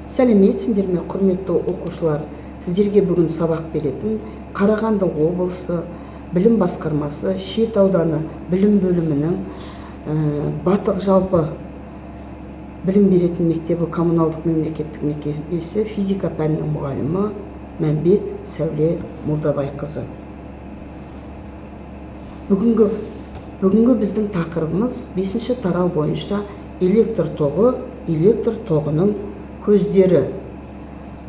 Сәлеметсіңдер ме, құрметті оқушылар? Сіздерге бүгін сабақ беретін Қарағанды облысы білім басқармасы Шет ауданы білім бөлімінің Батық жалпы білім беретін мектебі коммуналдық мемлекеттік мекемесі физика пәнінің мұғалімі Мәмбет Сәуле Молдабайқызы. Бүгінгі біздің тақырыбымыз 5-ші тарау бойынша электр тоғы, электр тоғының көздері.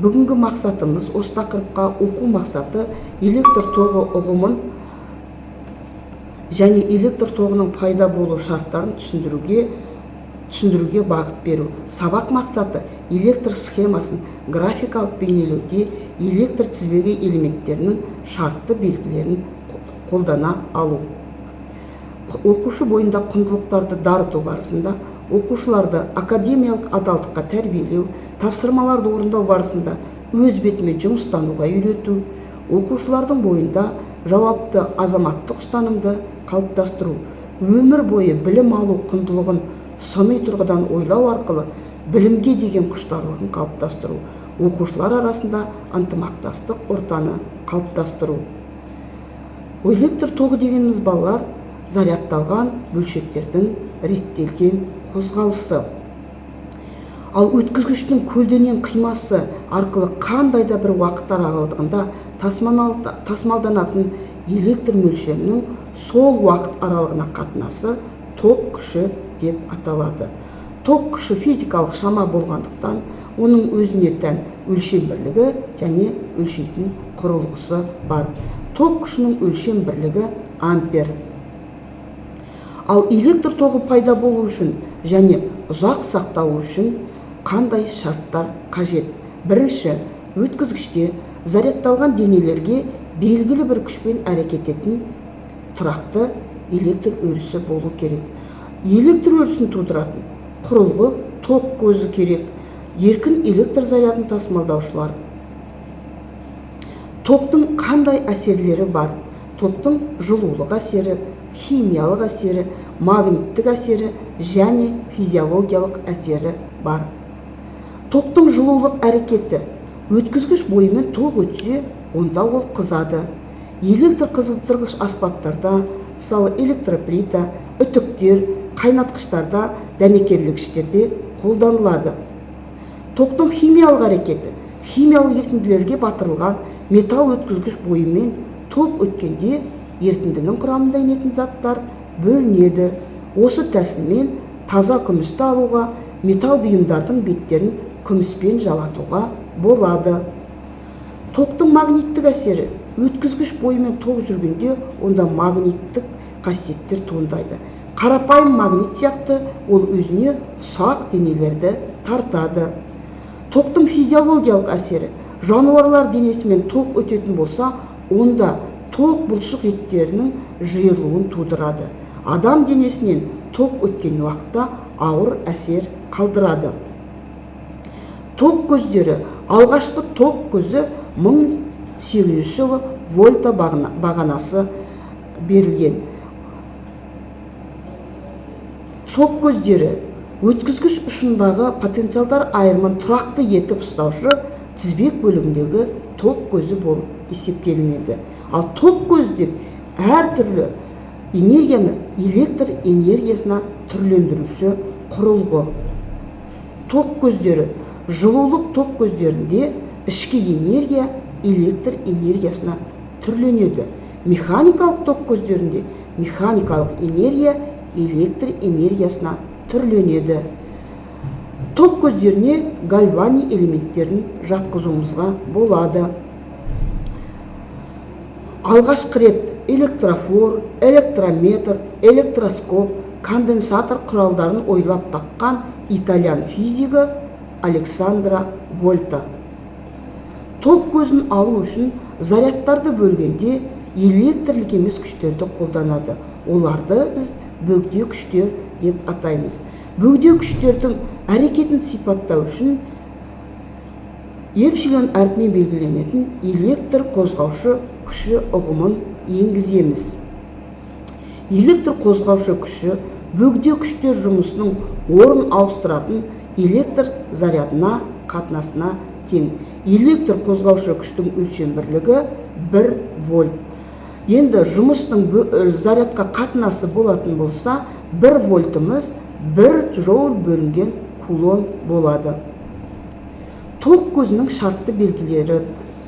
Бүгінгі мақсатымыз, осы тақырыпқа оқу мақсаты электр тоғы ұғымын және электр тоғының пайда болу шарттарын түсіндіруге бағыт беру. Сабақ мақсаты электр схемасын графикалық бейнелеуде электр тізбегі элементтерінің шартты белгілерін қолдана алу. Оқушы бойында құндылықтарды дарыту барысында оқушыларды академиялық адалдыққа тәрбиелеу, тапсырмаларды орындау барысында өз бетімен жұмыстануға үйрету, оқушылардың бойында жауапты азаматтық ұстанымды қалыптастыру, өмір бойы білім алу құндылығын сыни тұрғыдан ойлау арқылы білімге деген құштарлығын қалыптастыру, оқушылар арасында ынтымақтастық ортаны қалыптастыру. Электр тоғы дегеніміз балалар зарядталған бөлшектердің реттелген қозғалысы. Ал өткізгіштің көлденең қимасы арқылы қандай да бір уақыт аралығында тасымалданатын электр мөлшерінің сол уақыт аралығына қатынасы тоқ күші деп аталады. Тоқ күші физикалық шама болғандықтан, оның өзіне тән өлшем бірлігі және өлшейтін құрылғысы бар. Тоқ күшінің өлшем бірлігі ампер. Ал электр тоғы пайда болу үшін және ұзақ сақталу үшін қандай шарттар қажет? Бірінші, өткізгіште зарядталған денелерге белгілі бір күшпен әрекет ететін тұрақты электр өрісі болу керек. Электр өрісін тудыратын құрылғы тоқ көзі керек. Еркін электр зарядын тасымалдаушылар. Тоқтың қандай әсерлері бар? Тоқтың жылулық әсері, химиялық әсері, магниттік әсері және физиологиялық әсері бар. Тоқтың жылулық әрекеті. Өткізгіш бойымен тоқ өтсе, онда ол қызады. Электр қыздырғыш аспаптарда, мысалы электроплита, үтіктер, қайнатқыштарда, дәнекерлегіштерде қолданылады. Тоқтың химиялық әрекеті. Химиялық ерітінділерге батырылған металл өткізгіш бойымен тоқ өткенде ерітіндінің құрамында енетін заттар бөлінеді. Осы тәсілмен таза күмісті алуға, металл бұйымдардың беттерін күміспен жалатуға болады. Тоқтың магниттік әсері. Өткізгіш бойымен тоқ жүргенде, онда магниттік қасиеттер туындайды. Қарапайым магнит сияқты ол өзіне ұсақ денелерді тартады. Тоқтың физиологиялық әсері. Жануарлар денесімен тоқ өтетін болса, онда тоқ бұлшық еттерінің жиырылуын тудырады. Адам денесінен тоқ өткен уақытта ауыр әсер қалдырады. Тоқ көздері. Алғашқы тоқ көзі 1800 жылы вольта бағанасы берілген. Тоқ көздері. Өткізгіш ұшындағы потенциалдар айырымын тұрақты етіп ұстаушы тізбек бөлігіндегі тоқ көзі болып есептелінеді. Ал тоқ көз деп әртүрлі энергияны электр энергиясына түрлендіруші құрылғы. Тоқ көздері. Жылулық тоқ көздерінде ішкі энергия электр энергиясына түрленеді. Механикалық тоқ көздерінде механикалық энергия электр энергиясына түрленеді. Тоқ көздеріне гальвани элементтерін жатқызуымызға болады. Алғашқы рет электрофор, электрометр, электроскоп, конденсатор құралдарын ойлап тапқан итальян физигі Александра Вольта. Тоқ көзін алу үшін зарядтарды бөлгенде электрлік емес күштерді қолданады. Оларды біз бөгде күштер деп атаймыз. Бөгде күштердің әрекетін сипаттау үшін эпсилон әрпімен белгіленетін электр қозғаушы күші ұғымын енгіземіз. Электр қозғаушы күші бөгде күштер жұмысының орын ауыстыратын электр зарядына қатынасына тең. Электр қозғаушы күштің өлшем бірлігі 1 вольт. Енді жұмыстың зарядқа қатынасы болатын болса, 1 вольтымыз 1 джоуль бөлінген кулон болады. Ток көзінің шартты белгілері,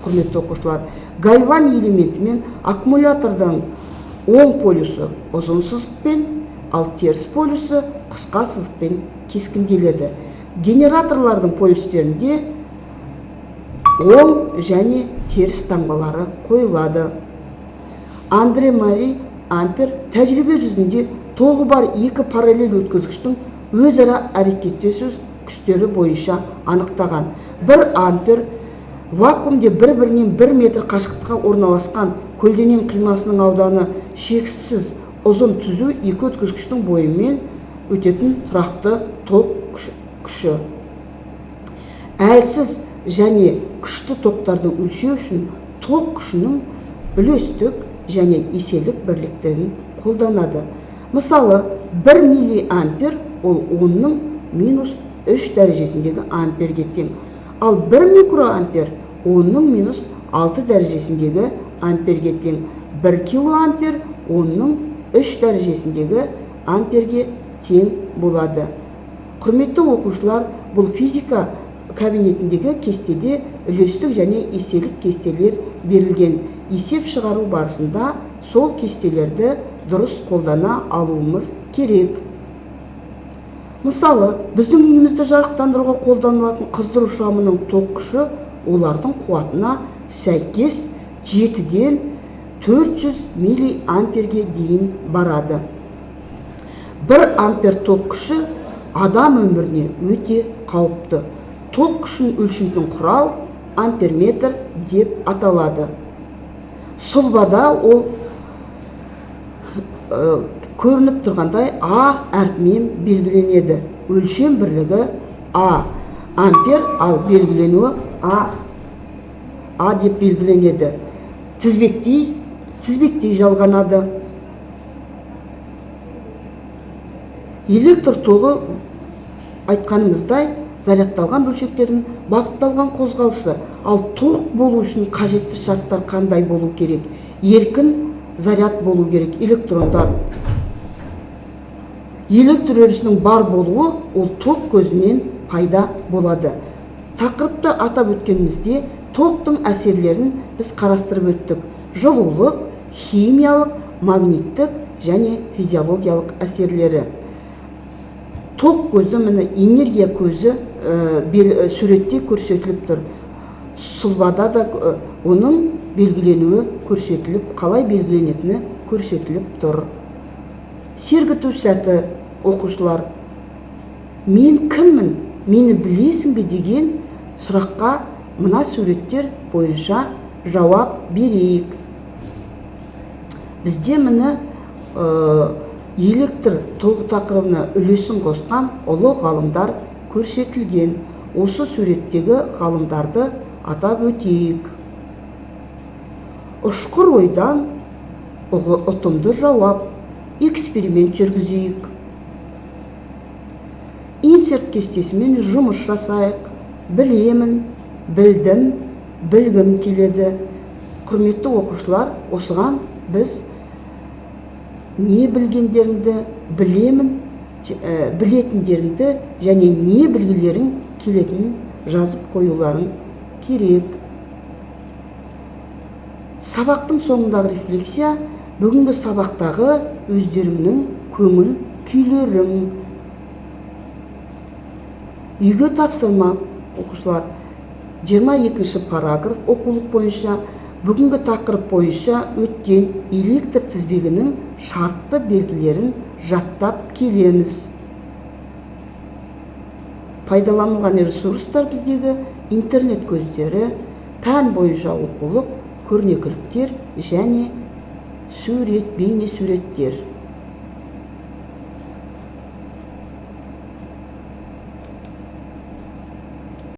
құрметті оқушылар, гальван элементі мен аккумулятордың оң полюсы ұзын сызықпен, ал теріс полюсы қысқа сызықпен кескінделеді. Генераторлардың полюстерінде оң және теріс таңбалары қойылады. Андре Мари Ампер тәжірибе жүзінде тоғы бар екі параллель өткізгіштің өзара әрекеттесу күштері бойынша анықтаған. 1 ампер вакуумде бір-бірінен 1 метр қашықтыққа орналасқан көлденең қимасының ауданы шексіз ұзын түзу екі өткізгіштің бойымен өтетін тұрақты ток күші. Әлсіз және күшті токтарды өлшеу үшін ток күшінің үлестік және еселік бірліктерін қолданады. Мысалы, 1 миллиампер ол 10-ның минус 3 дәрежесіндегі амперге тең. Ал 1 микроампер 10-ның минус 6 дәрежесіндегі амперге тең. 1 килоампер 10-ның 3 дәрежесіндегі амперге тең болады. Құрметті оқушылар, бұл физика кабинетіндегі кестеде үлестік және еселік кестелер берілген. Есеп шығару барысында сол кестелерді дұрыс қолдана алуымыз керек. Мысалы, біздің үйімізді жарықтандыруға қолданылатын қыздыру шамының ток күші олардың қуатына сәйкес 7-ден 400 миллиамперге дейін барады. 1 ампер ток күші адам өміріне өте қауіпті. Ток күшін өлшейтін құрал амперметр деп аталады. Сұлбада ол көрініп тұрғандай А әрпімен белгіленеді. Өлшем бірлігі А. Ампер, ал белгіленуі А деп белгіленеді. Тізбектей жалғанады. Электр тоғы айтқанымыздай зарядталған бөлшектердің бағытталған қозғалысы. Ал ток болу үшін қажетті шарттар қандай болу керек? Еркін заряд болу керек. Электрондар электр өрісінің бар болуы ол ток көзінен пайда болады. Тақырыпты атап өткенімізде токтың әсерлерін біз қарастырып өттік. Жылулық, химиялық, магниттік және физиологиялық әсерлері. Ток көзі, міне энергия көзі суретте көрсетіліп тұр. Сұлбада да оның белгіленуі көрсетіліп, қалай белгіленетіні көрсетіліп тұр. Сергіту сәті, оқушылар, мен кіммін, мені білесің бе деген сұраққа мына суреттер бойынша жауап берейік. Бізде міне электр тоғы тақырыбына үлесін қосқан ұлы ғалымдар көрсетілген. Осы суреттегі ғалымдарды атап өтейік. Ұшқыр ойдан ұтымды жауап, эксперимент жүргізейік. Инсерт кестесімен жұмыс жасайық. Білемін, білдім, білгім келеді. Құрметті оқушылар, осыған біз не білгендеріңді, білемін, білетіндеріңді және не білгілерің келетінін жазып қоюларың керек. Сабақтың соңындағы рефлексия, бүгінгі сабақтағы өздеріңнің көңіл күйлерің. Үйге тапсырма, оқушылар. 22-ші параграф оқулық бойынша бүгінгі тақырып бойынша өткен электр тізбегінің шартты белгілерін жаттап келеміз. Пайдаланылған ресурстар біздегі интернет көздері, пән бойынша оқулық, көрнекіліктер және бейне суреттер.